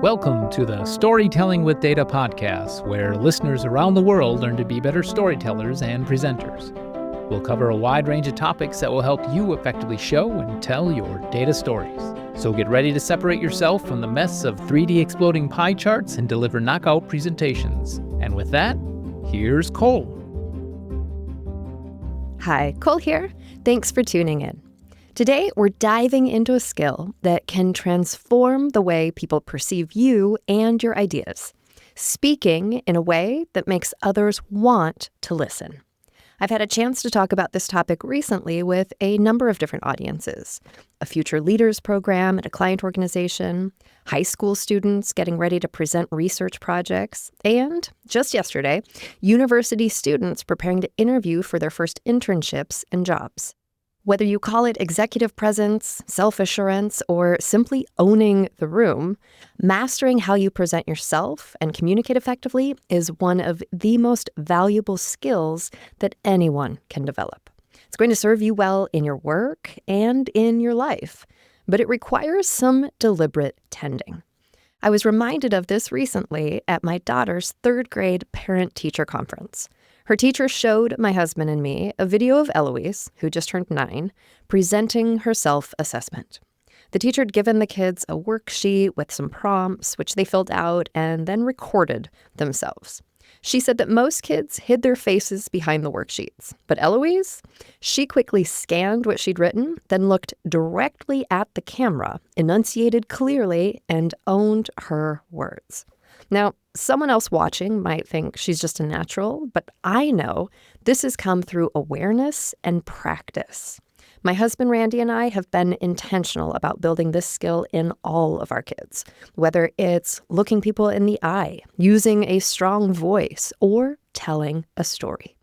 Welcome to the Storytelling with Data podcast, where listeners around the world learn to be better storytellers and presenters. We'll cover a wide range of topics that will help you effectively show and tell your data stories. So get ready to separate yourself from the mess of 3D exploding pie charts and deliver knockout presentations. And with that, here's Cole. Hi, Cole here. Thanks for tuning in. Today, we're diving into a skill that can transform the way people perceive you and your ideas, speaking in a way that makes others want to listen. I've had a chance to talk about this topic recently with a number of different audiences: a future leaders program at a client organization, high school students getting ready to present research projects, and, just yesterday, university students preparing to interview for their first internships and jobs. Whether you call it executive presence, self-assurance, or simply owning the room, mastering how you present yourself and communicate effectively is one of the most valuable skills that anyone can develop. It's going to serve you well in your work and in your life, but it requires some deliberate tending. I was reminded of this recently at my daughter's third grade parent-teacher conference. Her teacher showed my husband and me a video of Eloise, who just turned 9, presenting her self-assessment. The teacher had given the kids a worksheet with some prompts, which they filled out and then recorded themselves. She said that most kids hid their faces behind the worksheets, but Eloise, she quickly scanned what she'd written, then looked directly at the camera, enunciated clearly, and owned her words. Now, someone else watching might think she's just a natural, but I know this has come through awareness and practice. My husband Randy and I have been intentional about building this skill in all of our kids, whether it's looking people in the eye, using a strong voice, or telling a story.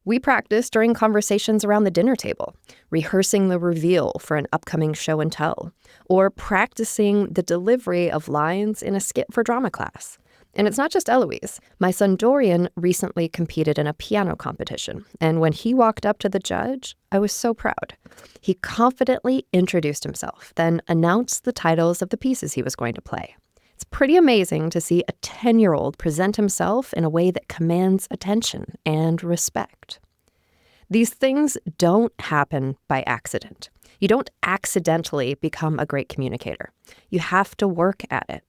We practice during conversations around the dinner table, rehearsing the reveal for an upcoming show and tell, or practicing the delivery of lines in a skit for drama class. And it's not just Eloise. My son Dorian recently competed in a piano competition, and when he walked up to the judge, I was so proud. He confidently introduced himself, then announced the titles of the pieces he was going to play. It's pretty amazing to see a 10-year-old present himself in a way that commands attention and respect. These things don't happen by accident. You don't accidentally become a great communicator. You have to work at it.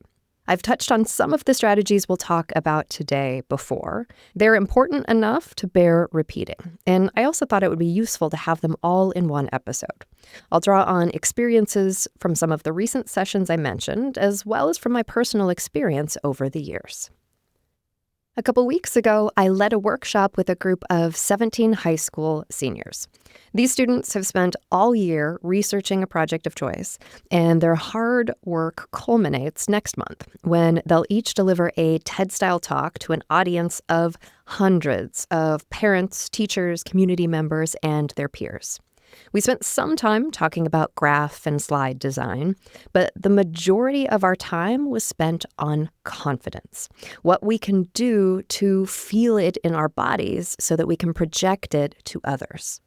I've touched on some of the strategies we'll talk about today before. They're important enough to bear repeating, and I also thought it would be useful to have them all in one episode. I'll draw on experiences from some of the recent sessions I mentioned, as well as from my personal experience over the years. A couple weeks ago, I led a workshop with a group of 17 high school seniors. These students have spent all year researching a project of choice, and their hard work culminates next month when they'll each deliver a TED-style talk to an audience of hundreds of parents, teachers, community members, and their peers. We spent some time talking about graph and slide design, but the majority of our time was spent on confidence, what we can do to feel it in our bodies so that we can project it to others.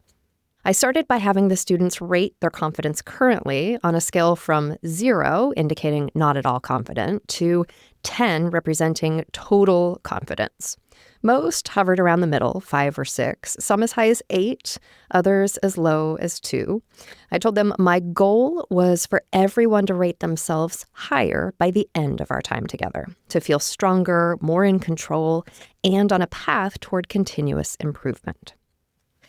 I started by having the students rate their confidence currently on a scale from 0, indicating not at all confident, to 10, representing total confidence. Most hovered around the middle, 5 or 6, some as high as 8, others as low as 2. I told them my goal was for everyone to rate themselves higher by the end of our time together, to feel stronger, more in control, and on a path toward continuous improvement.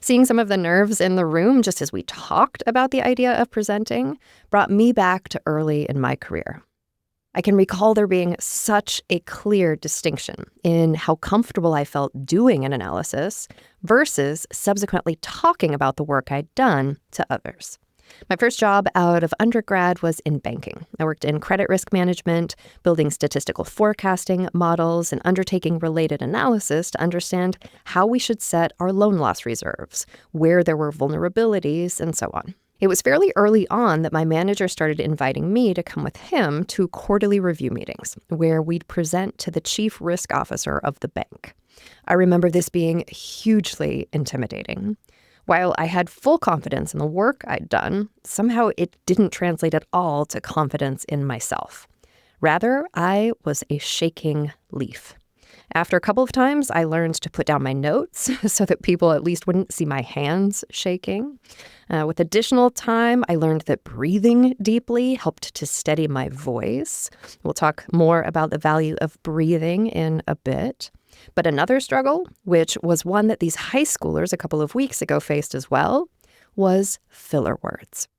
Seeing some of the nerves in the room just as we talked about the idea of presenting brought me back to early in my career. I can recall there being such a clear distinction in how comfortable I felt doing an analysis versus subsequently talking about the work I'd done to others. My first job out of undergrad was in banking. I worked in credit risk management, building statistical forecasting models, and undertaking related analysis to understand how we should set our loan loss reserves, where there were vulnerabilities, and so on. It was fairly early on that my manager started inviting me to come with him to quarterly review meetings, where we'd present to the chief risk officer of the bank. I remember this being hugely intimidating. While I had full confidence in the work I'd done, somehow it didn't translate at all to confidence in myself. Rather, I was a shaking leaf. After a couple of times, I learned to put down my notes so that people at least wouldn't see my hands shaking. With additional time, I learned that breathing deeply helped to steady my voice. We'll talk more about the value of breathing in a bit. But another struggle, which was one that these high schoolers a couple of weeks ago faced as well, was filler words.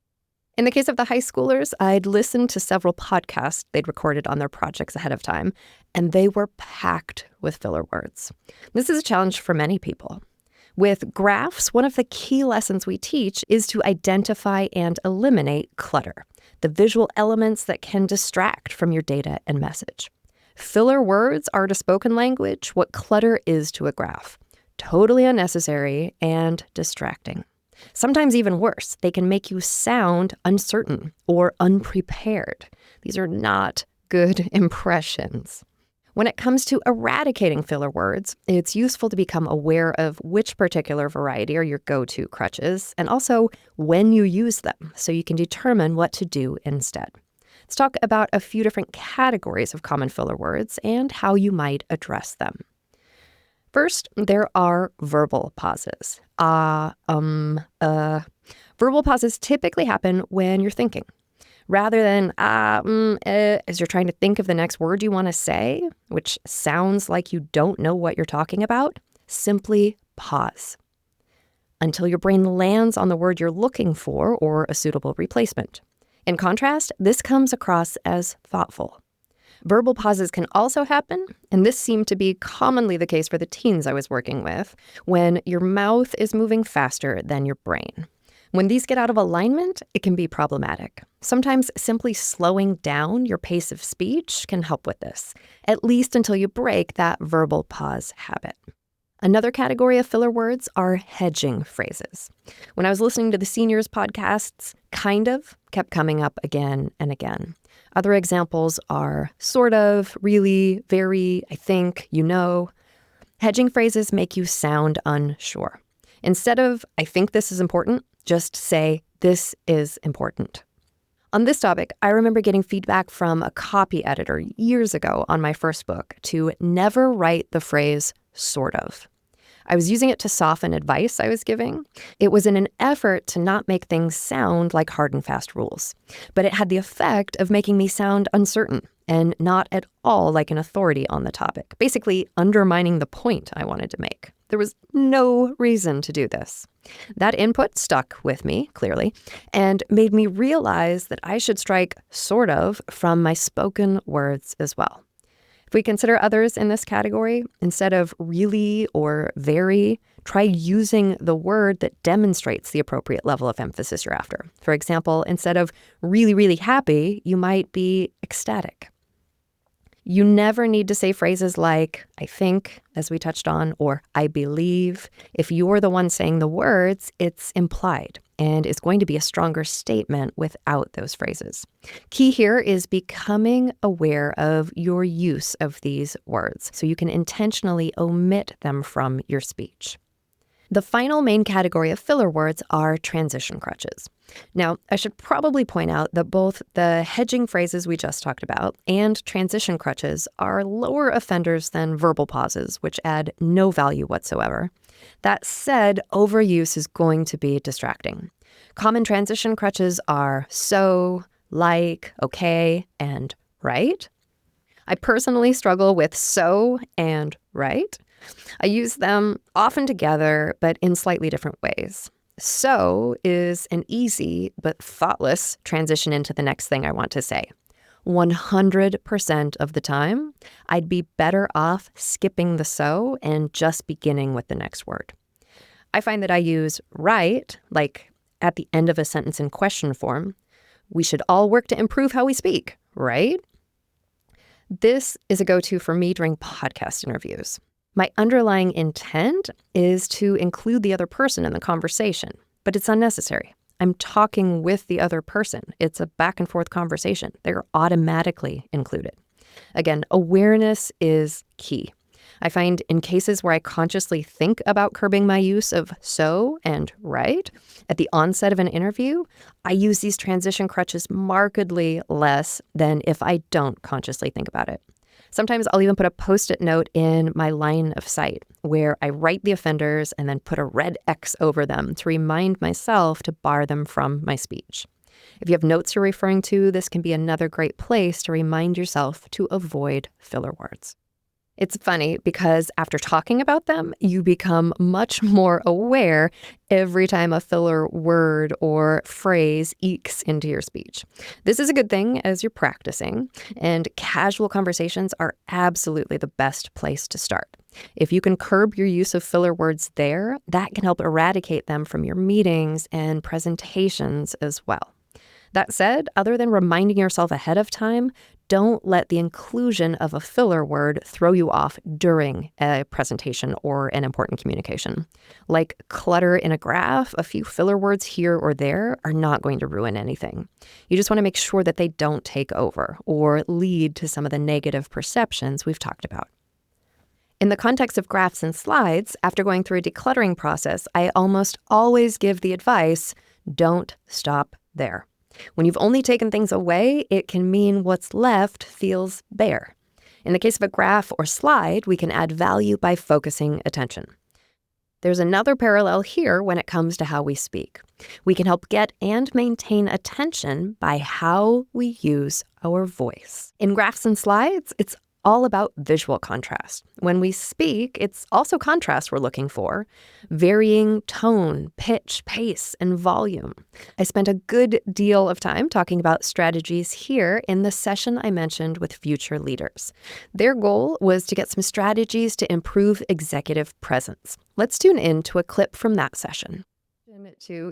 In the case of the high schoolers, I'd listened to several podcasts they'd recorded on their projects ahead of time, and they were packed with filler words. This is a challenge for many people. With graphs, one of the key lessons we teach is to identify and eliminate clutter, the visual elements that can distract from your data and message. Filler words are to spoken language what clutter is to a graph. Totally unnecessary and distracting. Sometimes even worse, they can make you sound uncertain or unprepared. These are not good impressions. When it comes to eradicating filler words, it's useful to become aware of which particular variety are your go-to crutches and also when you use them so you can determine what to do instead. Let's talk about a few different categories of common filler words and how you might address them. First, there are verbal pauses. Verbal pauses typically happen when you're thinking. Rather than as you're trying to think of the next word you want to say, which sounds like you don't know what you're talking about, simply pause until your brain lands on the word you're looking for or a suitable replacement. In contrast, this comes across as thoughtful. Verbal pauses can also happen, and this seemed to be commonly the case for the teens I was working with, when your mouth is moving faster than your brain. When these get out of alignment, it can be problematic. Sometimes simply slowing down your pace of speech can help with this, at least until you break that verbal pause habit. Another category of filler words are hedging phrases. When I was listening to the seniors podcasts, kind of kept coming up again and again. Other examples are sort of, really, very, I think, you know. Hedging phrases make you sound unsure. Instead of, I think this is important, just say, this is important. On this topic, I remember getting feedback from a copy editor years ago on my first book to never write the phrase sort of. I was using it to soften advice I was giving. It was in an effort to not make things sound like hard and fast rules. But it had the effect of making me sound uncertain and not at all like an authority on the topic, basically undermining the point I wanted to make. There was no reason to do this. That input stuck with me, clearly, and made me realize that I should strike sort of from my spoken words as well. If we consider others in this category, instead of really or very, try using the word that demonstrates the appropriate level of emphasis you're after. For example, instead of really, really happy, you might be ecstatic. You never need to say phrases like, I think, as we touched on, or I believe. If you're the one saying the words, it's implied and is going to be a stronger statement without those phrases. Key here is becoming aware of your use of these words so you can intentionally omit them from your speech. The final main category of filler words are transition crutches. Now, I should probably point out that both the hedging phrases we just talked about and transition crutches are lower offenders than verbal pauses, which add no value whatsoever. That said, overuse is going to be distracting. Common transition crutches are so, like, okay, and right. I personally struggle with so and right. I use them often together, but in slightly different ways. So is an easy but thoughtless transition into the next thing I want to say. 100% of the time, I'd be better off skipping the so and just beginning with the next word. I find that I use right, like at the end of a sentence in question form. We should all work to improve how we speak, right? This is a go-to for me during podcast interviews. My underlying intent is to include the other person in the conversation, but it's unnecessary. I'm talking with the other person. It's a back and forth conversation. They're automatically included. Again, awareness is key. I find in cases where I consciously think about curbing my use of so and right at the onset of an interview, I use these transition crutches markedly less than if I don't consciously think about it. Sometimes I'll even put a Post-it note in my line of sight where I write the offenders and then put a red X over them to remind myself to bar them from my speech. If you have notes you're referring to, this can be another great place to remind yourself to avoid filler words. It's funny because after talking about them, you become much more aware every time a filler word or phrase ekes into your speech. This is a good thing as you're practicing, and casual conversations are absolutely the best place to start. If you can curb your use of filler words there, that can help eradicate them from your meetings and presentations as well. That said, other than reminding yourself ahead of time, don't let the inclusion of a filler word throw you off during a presentation or an important communication. Like clutter in a graph, a few filler words here or there are not going to ruin anything. You just want to make sure that they don't take over or lead to some of the negative perceptions we've talked about. In the context of graphs and slides, after going through a decluttering process, I almost always give the advice, don't stop there. When you've only taken things away, it can mean what's left feels bare. In the case of a graph or slide, we can add value by focusing attention. There's another parallel here when it comes to how we speak. We can help get and maintain attention by how we use our voice. In graphs and slides, it's all about visual contrast. When we speak, it's also contrast we're looking for, varying tone, pitch, pace, and volume. I spent a good deal of time talking about strategies here in the session I mentioned with future leaders. Their goal was to get some strategies to improve executive presence. Let's tune in to a clip from that session.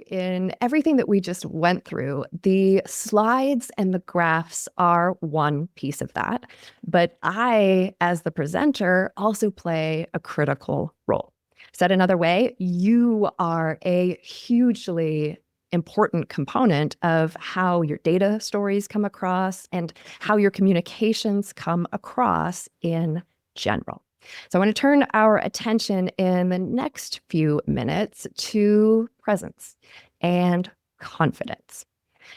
In everything that we just went through, the slides and the graphs are one piece of that. But I, as the presenter, also play a critical role. Said another way, you are a hugely important component of how your data stories come across and how your communications come across in general. So I want to turn our attention in the next few minutes to presence and confidence.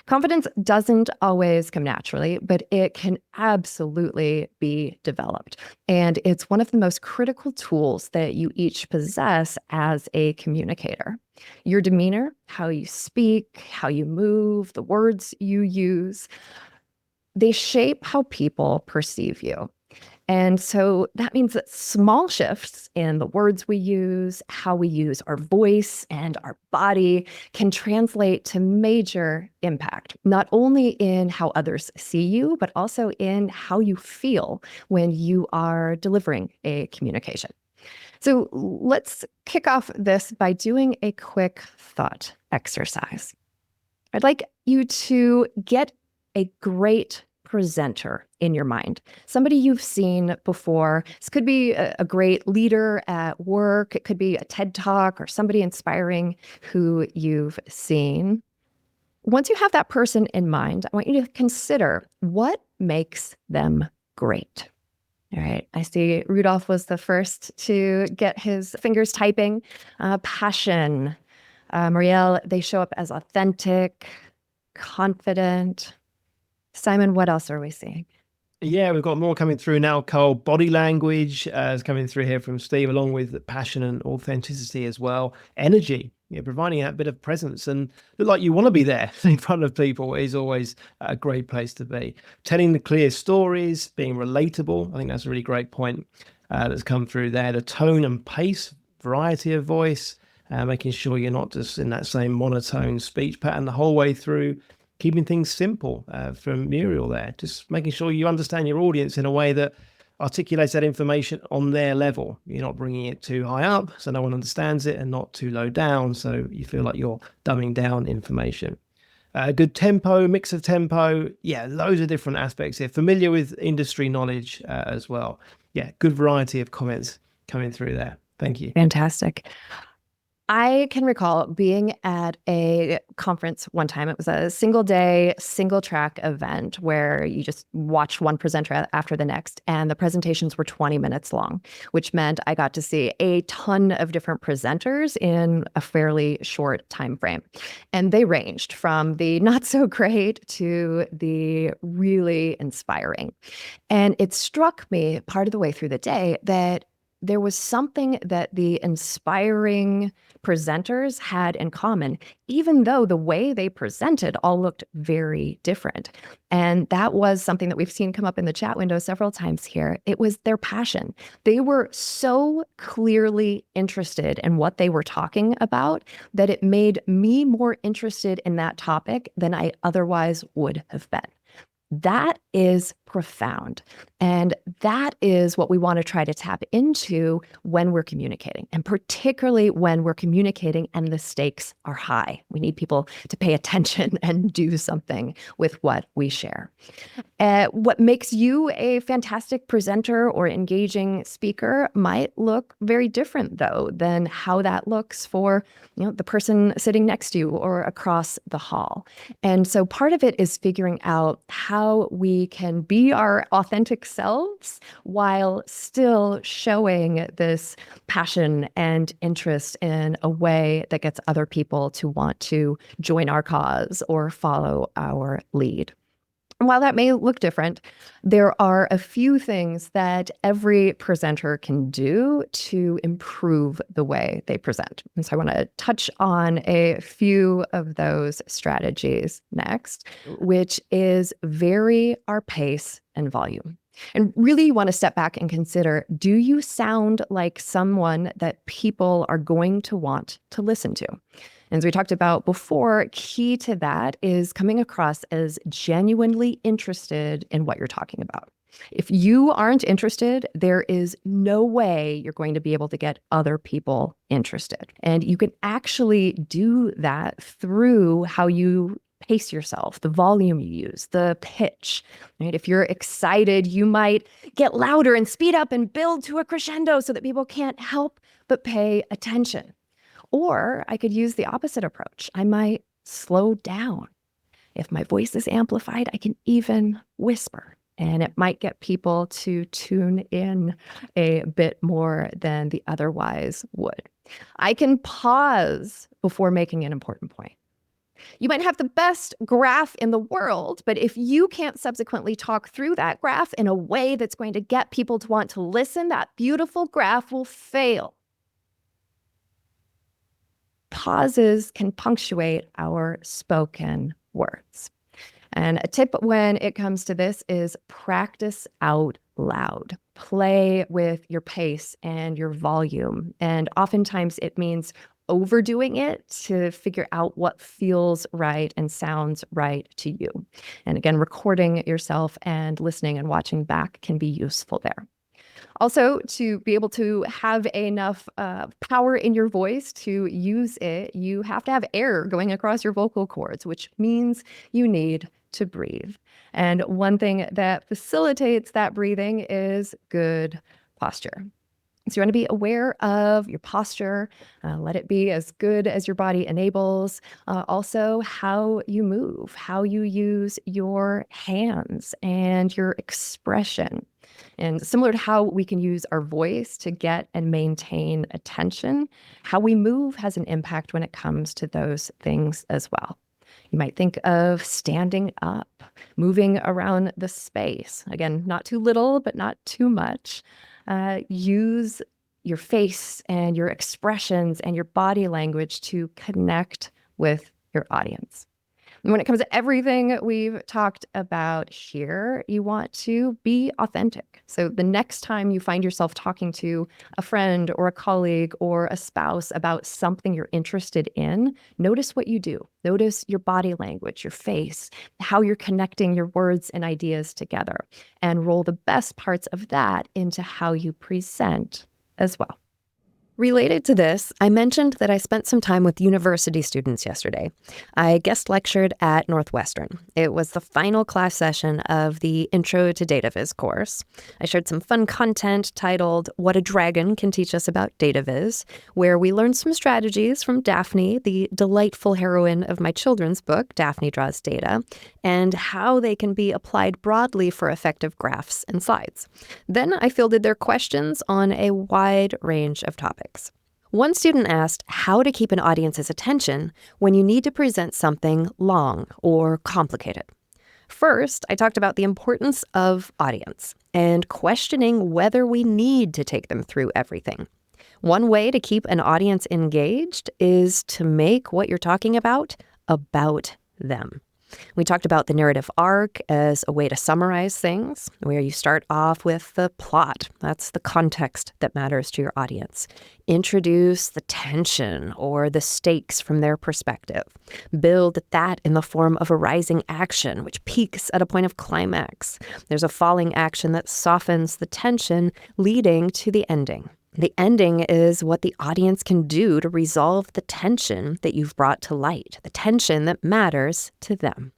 Confidence doesn't always come naturally, but it can absolutely be developed. And it's one of the most critical tools that you each possess as a communicator. Your demeanor, how you speak, how you move, the words you use, they shape how people perceive you. And so that means that small shifts in the words we use, how we use our voice and our body can translate to major impact, not only in how others see you, but also in how you feel when you are delivering a communication. So let's kick off this by doing a quick thought exercise. I'd like you to get a great presenter in your mind, somebody you've seen before. This could be a great leader at work. It could be a TED Talk or somebody inspiring who you've seen. Once you have that person in mind, I want you to consider what makes them great. All right, I see Rudolph was the first to get his fingers typing. Passion. Marielle, they show up as authentic, confident. Simon, what else are we seeing? Yeah, we've got more coming through now, Cole. Body language is coming through here from Steve, along with passion and authenticity as well. Energy, providing that bit of presence and look like you want to be there in front of people is always a great place to be. Telling the clear stories, being relatable. I think that's a really great point that's come through there. The tone and pace, variety of voice, making sure you're not just in that same monotone speech pattern the whole way through. Keeping things simple from Muriel there, just making sure you understand your audience in a way that articulates that information on their level. You're not bringing it too high up so no one understands it and not too low down so you feel like you're dumbing down information. Good tempo, mix of tempo. Yeah, loads of different aspects here. Familiar with industry knowledge as well. Yeah, good variety of comments coming through there. Thank you. Fantastic. I can recall being at a conference one time. It was a single day, single track event where you just watch one presenter after the next. And the presentations were 20 minutes long, which meant I got to see a ton of different presenters in a fairly short time frame. And they ranged from the not so great to the really inspiring. And it struck me part of the way through the day that there was something that the inspiring presenters had in common, even though the way they presented all looked very different. And that was something that we've seen come up in the chat window several times here. It was their passion. They were so clearly interested in what they were talking about that it made me more interested in that topic than I otherwise would have been. That is profound. And that is what we want to try to tap into when we're communicating, and particularly when we're communicating and the stakes are high. We need people to pay attention and do something with what we share. What makes you a fantastic presenter or engaging speaker might look very different, though, than how that looks for the person sitting next to you or across the hall. And so part of it is figuring out how we can be our authentic selves while still showing this passion and interest in a way that gets other people to want to join our cause or follow our lead. While that may look different, there are a few things that every presenter can do to improve the way they present. And so I want to touch on a few of those strategies next, which is vary our pace and volume. And really, you want to step back and consider, do you sound like someone that people are going to want to listen to? And as we talked about before, key to that is coming across as genuinely interested in what you're talking about. If you aren't interested, there is no way you're going to be able to get other people interested. And you can actually do that through how you pace yourself, the volume you use, the pitch, right? If you're excited, you might get louder and speed up and build to a crescendo so that people can't help but pay attention. Or I could use the opposite approach. I might slow down. If my voice is amplified, I can even whisper, and it might get people to tune in a bit more than they otherwise would. I can pause before making an important point. You might have the best graph in the world, but if you can't subsequently talk through that graph in a way that's going to get people to want to listen, that beautiful graph will fail. Pauses can punctuate our spoken words. And a tip when it comes to this is practice out loud. Play with your pace and your volume. And oftentimes it means overdoing it to figure out what feels right and sounds right to you. And again, recording yourself and listening and watching back can be useful there. Also, to be able to have enough power in your voice to use it, you have to have air going across your vocal cords, which means you need to breathe. And one thing that facilitates that breathing is good posture. So you want to be aware of your posture, let it be as good as your body enables. Also, how you move, how you use your hands and your expression. And similar to how we can use our voice to get and maintain attention, how we move has an impact when it comes to those things as well. You might think of standing up, moving around the space. Again, not too little, but not too much. Use your face and your expressions and your body language to connect with your audience. And when it comes to everything we've talked about here, you want to be authentic. So the next time you find yourself talking to a friend or a colleague or a spouse about something you're interested in, notice what you do. Notice your body language, your face, how you're connecting your words and ideas together, and roll the best parts of that into how you present as well. Related to this, I mentioned that I spent some time with university students yesterday. I guest lectured at Northwestern. It was the final class session of the Intro to Data Viz course. I shared some fun content titled What a Dragon Can Teach Us About Data Viz, where we learned some strategies from Daphne, the delightful heroine of my children's book, Daphne Draws Data, and how they can be applied broadly for effective graphs and slides. Then I fielded their questions on a wide range of topics. One student asked how to keep an audience's attention when you need to present something long or complicated. First, I talked about the importance of audience and questioning whether we need to take them through everything. One way to keep an audience engaged is to make what you're talking about them. We talked about the narrative arc as a way to summarize things, where you start off with the plot. That's the context that matters to your audience. Introduce the tension or the stakes from their perspective. Build that in the form of a rising action, which peaks at a point of climax. There's a falling action that softens the tension, leading to the ending. The ending is what the audience can do to resolve the tension that you've brought to light, the tension that matters to them.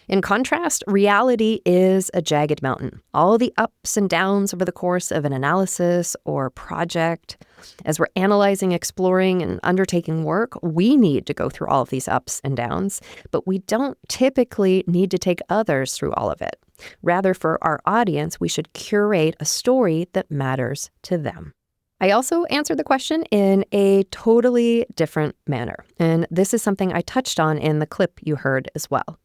In contrast, reality is a jagged mountain. All the ups and downs over the course of an analysis or project. As we're analyzing, exploring, and undertaking work, we need to go through all of these ups and downs, but we don't typically need to take others through all of it. Rather, for our audience, we should curate a story that matters to them. I also answered the question in a totally different manner, and this is something I touched on in the clip you heard as well.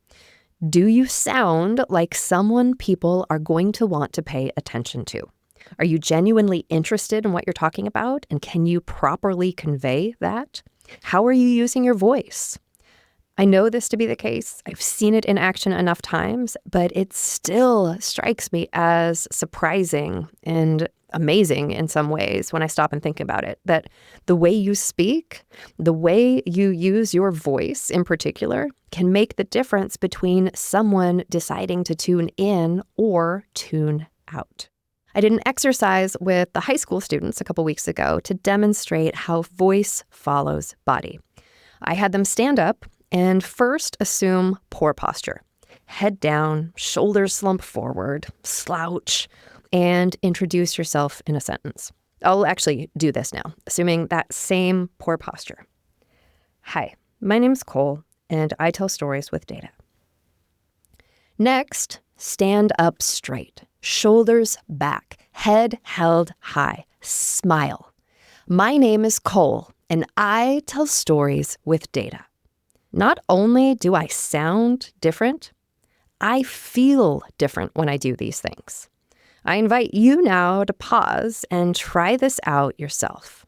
Do you sound like someone people are going to want to pay attention to? Are you genuinely interested in what you're talking about, and can you properly convey that? How are you using your voice? I know this to be the case. I've seen it in action enough times, but it still strikes me as surprising and amazing in some ways when I stop and think about it, that the way you speak, the way you use your voice in particular, can make the difference between someone deciding to tune in or tune out. I did an exercise with the high school students a couple weeks ago to demonstrate how voice follows body. I had them stand up and first assume poor posture. Head down, shoulders slump forward, slouch, and introduce yourself in a sentence. I'll actually do this now, assuming that same poor posture. Hi, my name's Cole, and I tell stories with data. Next, stand up straight, shoulders back, head held high, smile. My name is Cole, and I tell stories with data. Not only do I sound different, I feel different when I do these things. I invite you now to pause and try this out yourself.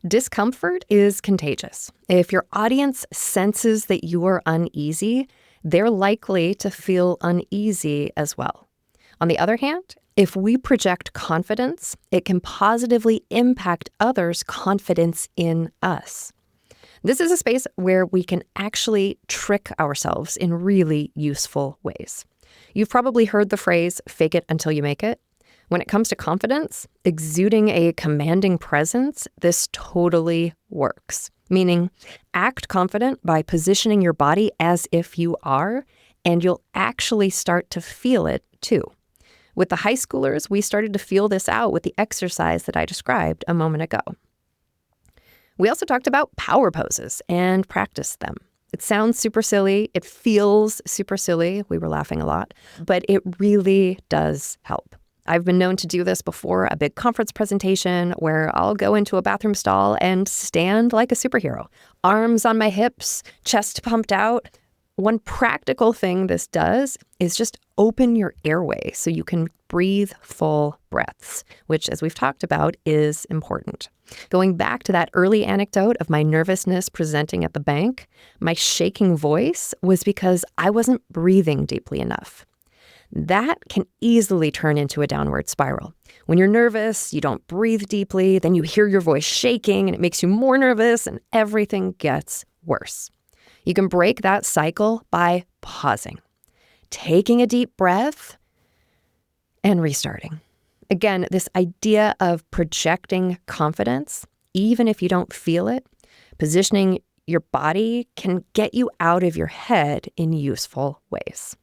Discomfort is contagious. If your audience senses that you are uneasy, they're likely to feel uneasy as well. On the other hand, if we project confidence, it can positively impact others' confidence in us. This is a space where we can actually trick ourselves in really useful ways. You've probably heard the phrase, fake it until you make it. When it comes to confidence, exuding a commanding presence, this totally works. Meaning, act confident by positioning your body as if you are, and you'll actually start to feel it too. With the high schoolers, we started to feel this out with the exercise that I described a moment ago. We also talked about power poses and practiced them. It sounds super silly. It feels super silly. We were laughing a lot, but it really does help. I've been known to do this before a big conference presentation where I'll go into a bathroom stall and stand like a superhero. Arms on my hips, chest pumped out. One practical thing this does is just open your airway so you can breathe full breaths, which, as we've talked about, is important. Going back to that early anecdote of my nervousness presenting at the bank, my shaking voice was because I wasn't breathing deeply enough. That can easily turn into a downward spiral. When you're nervous, you don't breathe deeply, then you hear your voice shaking and it makes you more nervous and everything gets worse. You can break that cycle by pausing, taking a deep breath, and restarting. Again, this idea of projecting confidence, even if you don't feel it, positioning your body can get you out of your head in useful ways.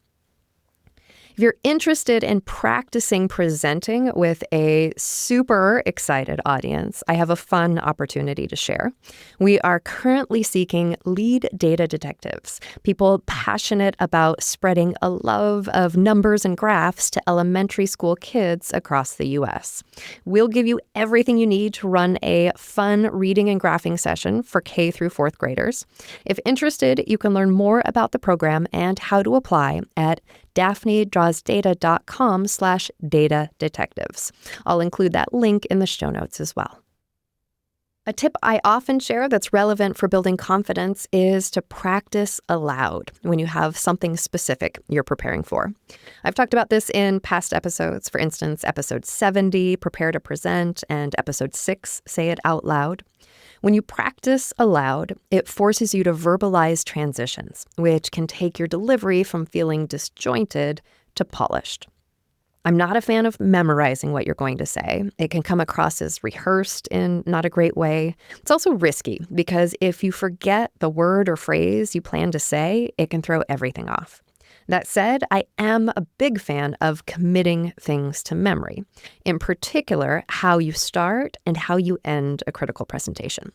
If you're interested in practicing presenting with a super excited audience, I have a fun opportunity to share. We are currently seeking lead data detectives, people passionate about spreading a love of numbers and graphs to elementary school kids across the U.S. We'll give you everything you need to run a fun reading and graphing session for K through 4th graders. If interested, you can learn more about the program and how to apply at daphne-drawsdata.com/data detectives. I'll include that link in the show notes as well. A tip I often share that's relevant for building confidence is to practice aloud when you have something specific you're preparing for. I've talked about this in past episodes. For instance, episode 70, Prepare to Present, and episode 6, Say It Out Loud. When you practice aloud, it forces you to verbalize transitions, which can take your delivery from feeling disjointed to polished. I'm not a fan of memorizing what you're going to say. It can come across as rehearsed in not a great way. It's also risky because if you forget the word or phrase you plan to say, it can throw everything off. That said, I am a big fan of committing things to memory, in particular, how you start and how you end a critical presentation.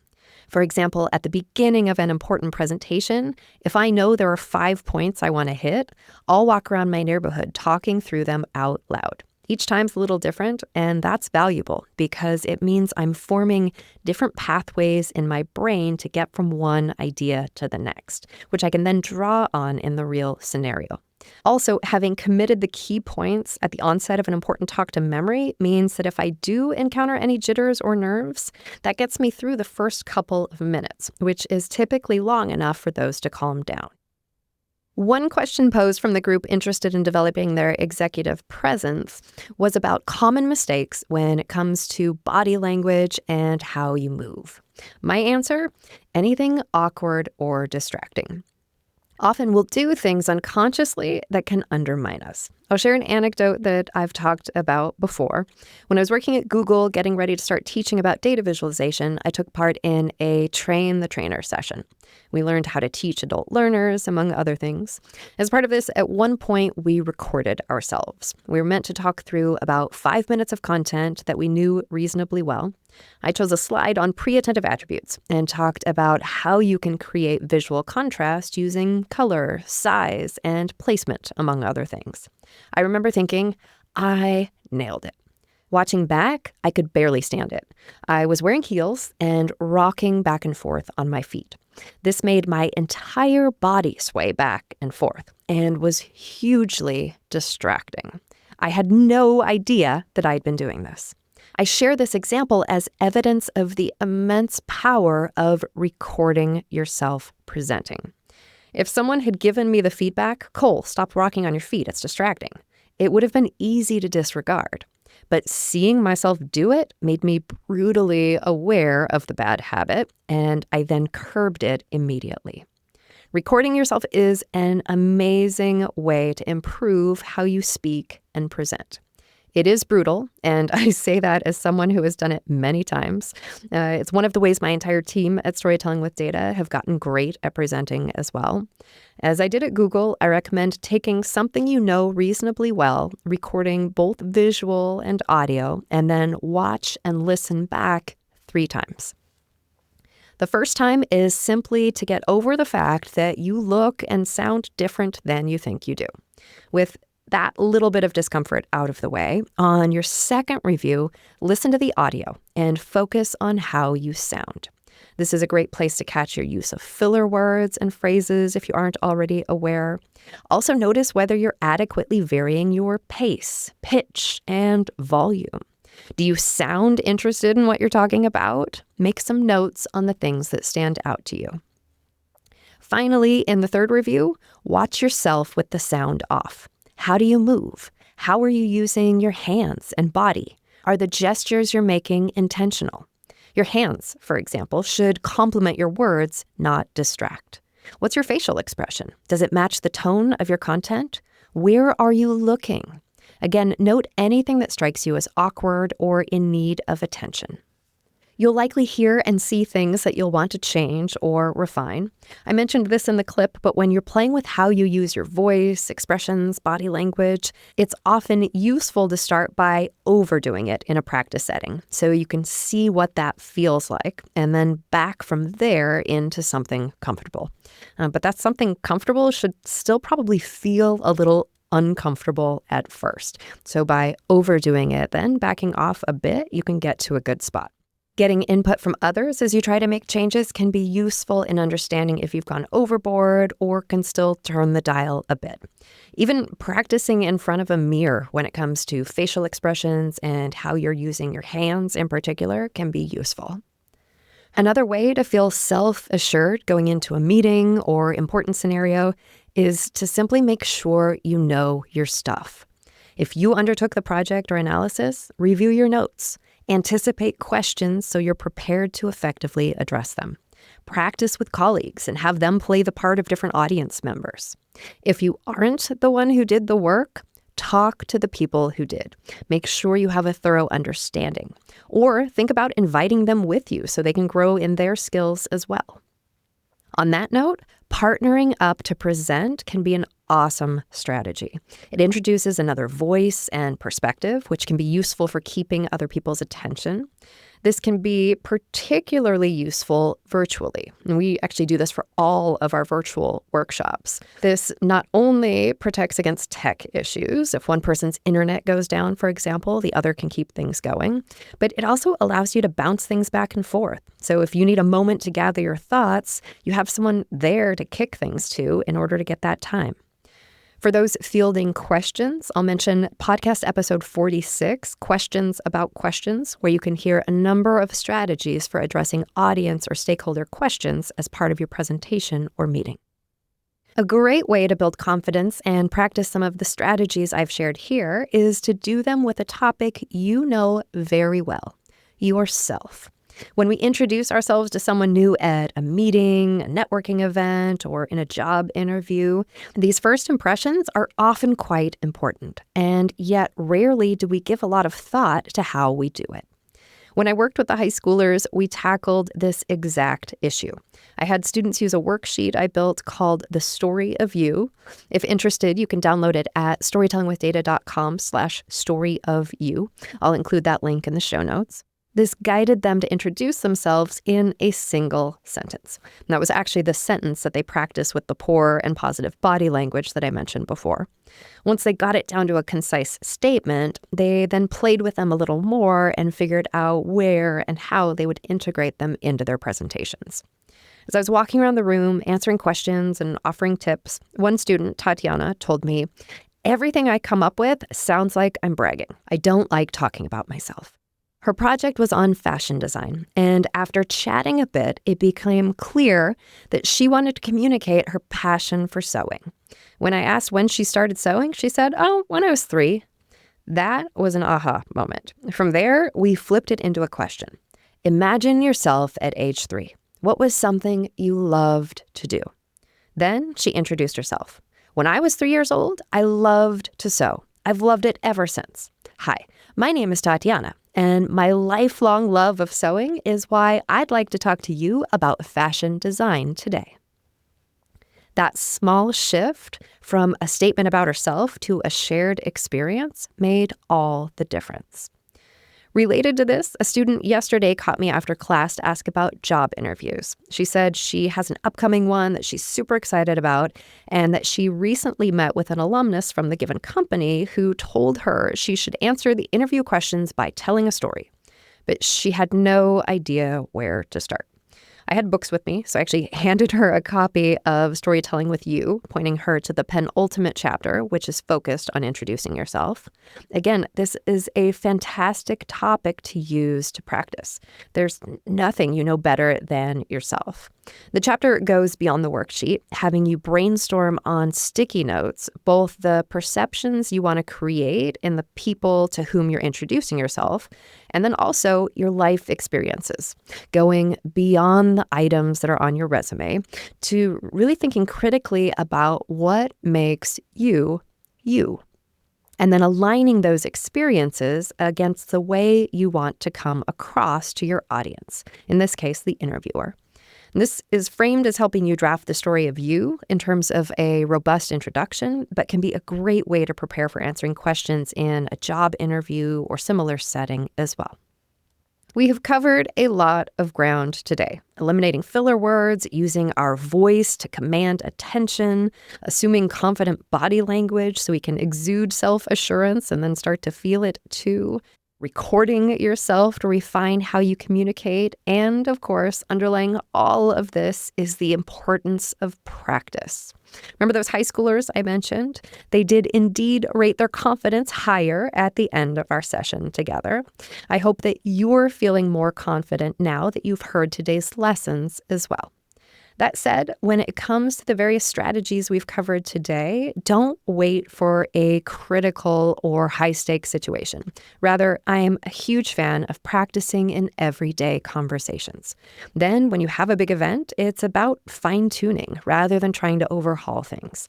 For example, at the beginning of an important presentation, if I know there are 5 points I want to hit, I'll walk around my neighborhood talking through them out loud. Each time's a little different, and that's valuable because it means I'm forming different pathways in my brain to get from one idea to the next, which I can then draw on in the real scenario. Also, having committed the key points at the onset of an important talk to memory means that if I do encounter any jitters or nerves, that gets me through the first couple of minutes, which is typically long enough for those to calm down. One question posed from the group interested in developing their executive presence was about common mistakes when it comes to body language and how you move. My answer? Anything awkward or distracting. Often we'll do things unconsciously that can undermine us. I'll share an anecdote that I've talked about before. When I was working at Google, getting ready to start teaching about data visualization, I took part in a train the trainer session. We learned how to teach adult learners, among other things. As part of this, at one point, we recorded ourselves. We were meant to talk through about 5 minutes of content that we knew reasonably well. I chose a slide on pre-attentive attributes and talked about how you can create visual contrast using color, size, and placement, among other things. I remember thinking, I nailed it. Watching back, I could barely stand it. I was wearing heels and rocking back and forth on my feet. This made my entire body sway back and forth and was hugely distracting. I had no idea that I'd been doing this. I share this example as evidence of the immense power of recording yourself presenting. If someone had given me the feedback, Cole, stop rocking on your feet, it's distracting, it would have been easy to disregard. But seeing myself do it made me brutally aware of the bad habit, and I then curbed it immediately. Recording yourself is an amazing way to improve how you speak and present. It is brutal, and I say that as someone who has done it many times. It's one of the ways my entire team at Storytelling with Data have gotten great at presenting as well. As I did at Google, I recommend taking something you know reasonably well, recording both visual and audio, and then watch and listen back 3 times. The first time is simply to get over the fact that you look and sound different than you think you do. With that little bit of discomfort out of the way, on your second review, listen to the audio and focus on how you sound. This is a great place to catch your use of filler words and phrases if you aren't already aware. Also notice whether you're adequately varying your pace, pitch, and volume. Do you sound interested in what you're talking about? Make some notes on the things that stand out to you. Finally, in the third review, watch yourself with the sound off. How do you move? How are you using your hands and body? Are the gestures you're making intentional? Your hands, for example, should complement your words, not distract. What's your facial expression? Does it match the tone of your content? Where are you looking? Again, note anything that strikes you as awkward or in need of attention. You'll likely hear and see things that you'll want to change or refine. I mentioned this in the clip, but when you're playing with how you use your voice, expressions, body language, it's often useful to start by overdoing it in a practice setting so you can see what that feels like and then back from there into something comfortable. But that something comfortable should still probably feel a little uncomfortable at first. So by overdoing it, then backing off a bit, you can get to a good spot. Getting input from others as you try to make changes can be useful in understanding if you've gone overboard or can still turn the dial a bit. Even practicing in front of a mirror when it comes to facial expressions and how you're using your hands in particular can be useful. Another way to feel self-assured going into a meeting or important scenario is to simply make sure you know your stuff. If you undertook the project or analysis, review your notes. Anticipate questions so you're prepared to effectively address them. Practice with colleagues and have them play the part of different audience members. If you aren't the one who did the work, talk to the people who did. Make sure you have a thorough understanding. Or think about inviting them with you so they can grow in their skills as well. On that note, partnering up to present can be an awesome strategy. It introduces another voice and perspective, which can be useful for keeping other people's attention. This can be particularly useful virtually. And we actually do this for all of our virtual workshops. This not only protects against tech issues. If one person's internet goes down, for example, the other can keep things going. But it also allows you to bounce things back and forth. So if you need a moment to gather your thoughts, you have someone there to kick things to in order to get that time. For those fielding questions, I'll mention podcast episode 46, Questions About Questions, where you can hear a number of strategies for addressing audience or stakeholder questions as part of your presentation or meeting. A great way to build confidence and practice some of the strategies I've shared here is to do them with a topic you know very well, yourself. When we introduce ourselves to someone new at a meeting, a networking event, or in a job interview, these first impressions are often quite important, and yet rarely do we give a lot of thought to how we do it. When I worked with the high schoolers, we tackled this exact issue. I had students use a worksheet I built called The Story of You. If interested, you can download it at storytellingwithdata.com/storyofyou. I'll include that link in the show notes. This guided them to introduce themselves in a single sentence. And that was actually the sentence that they practiced with the poor and positive body language that I mentioned before. Once they got it down to a concise statement, they then played with them a little more and figured out where and how they would integrate them into their presentations. As I was walking around the room, answering questions and offering tips, one student, Tatiana, told me, "Everything I come up with sounds like I'm bragging. I don't like talking about myself." Her project was on fashion design, and after chatting a bit, it became clear that she wanted to communicate her passion for sewing. When I asked when she started sewing, she said, when I was 3. That was an aha moment. From there, we flipped it into a question. Imagine yourself at age 3. What was something you loved to do? Then she introduced herself. When I was 3 years old, I loved to sew. I've loved it ever since. Hi, my name is Tatiana. And my lifelong love of sewing is why I'd like to talk to you about fashion design today. That small shift from a statement about herself to a shared experience made all the difference. Related to this, a student yesterday caught me after class to ask about job interviews. She said she has an upcoming one that she's super excited about and that she recently met with an alumnus from the given company who told her she should answer the interview questions by telling a story. But she had no idea where to start. I had books with me, so I actually handed her a copy of Storytelling with You, pointing her to the penultimate chapter, which is focused on introducing yourself. Again, this is a fantastic topic to use to practice. There's nothing you know better than yourself. The chapter goes beyond the worksheet, having you brainstorm on sticky notes, both the perceptions you want to create in the people to whom you're introducing yourself, and then also your life experiences, going beyond the items that are on your resume to really thinking critically about what makes you, you. and then aligning those experiences against the way you want to come across to your audience, in this case, the interviewer. And this is framed as helping you draft the story of you in terms of a robust introduction, but can be a great way to prepare for answering questions in a job interview or similar setting as well. We have covered a lot of ground today, eliminating filler words, using our voice to command attention, assuming confident body language so we can exude self-assurance and then start to feel it too, recording yourself to refine how you communicate, and of course, underlying all of this is the importance of practice. Remember those high schoolers I mentioned? They did indeed rate their confidence higher at the end of our session together. I hope that you're feeling more confident now that you've heard today's lessons as well. That said, when it comes to the various strategies we've covered today, don't wait for a critical or high-stakes situation. Rather, I am a huge fan of practicing in everyday conversations. Then, when you have a big event, it's about fine-tuning rather than trying to overhaul things.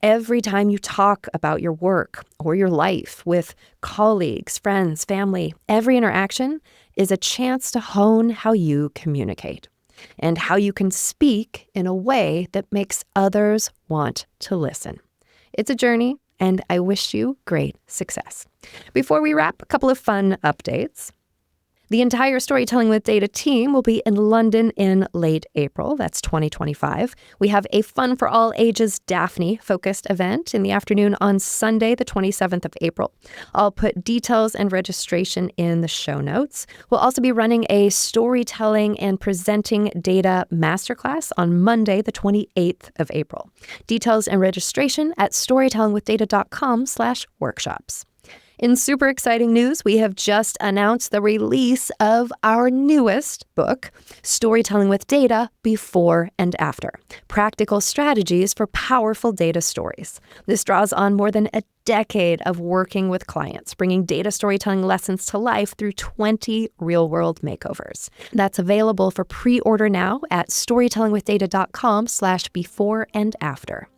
Every time you talk about your work or your life with colleagues, friends, family, every interaction is a chance to hone how you communicate and how you can speak in a way that makes others want to listen. It's a journey, and I wish you great success. Before we wrap, a couple of fun updates. The entire Storytelling with Data team will be in London in late April. That's 2025. We have a Fun for All Ages Daphne-focused event in the afternoon on Sunday, the 27th of April. I'll put details and registration in the show notes. We'll also be running a Storytelling and Presenting Data Masterclass on Monday, the 28th of April. Details and registration at storytellingwithdata.com/workshops. In super exciting news, we have just announced the release of our newest book, Storytelling with Data Before and After, Practical Strategies for Powerful Data Stories. This draws on more than a decade of working with clients, bringing data storytelling lessons to life through 20 real-world makeovers. That's available for pre-order now at storytellingwithdata.com/before and after.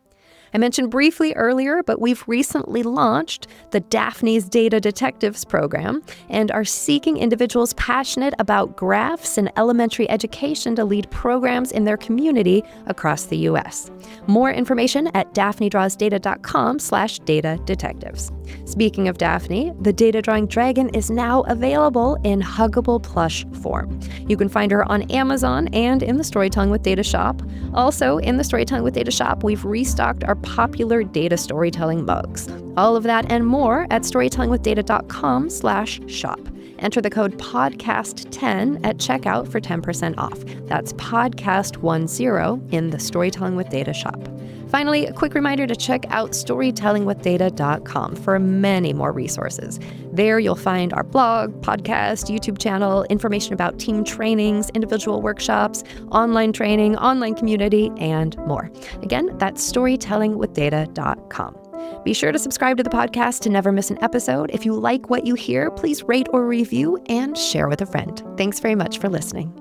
I mentioned briefly earlier, but we've recently launched the Daphne's Data Detectives program and are seeking individuals passionate about graphs and elementary education to lead programs in their community across the U.S. More information at daphnedrawsdata.com/data detectives. Speaking of Daphne, the Data Drawing Dragon is now available in huggable plush form. You can find her on Amazon and in the Storytelling with Data shop. Also, in the Storytelling with Data shop, we've restocked our popular data storytelling mugs. All of that and more at storytellingwithdata.com/shop. Enter the code podcast10 at checkout for 10% off. That's podcast10 in the Storytelling with Data shop. Finally, a quick reminder to check out storytellingwithdata.com for many more resources. There you'll find our blog, podcast, YouTube channel, information about team trainings, individual workshops, online training, online community, and more. Again, that's storytellingwithdata.com. Be sure to subscribe to the podcast to never miss an episode. If you like what you hear, please rate or review and share with a friend. Thanks very much for listening.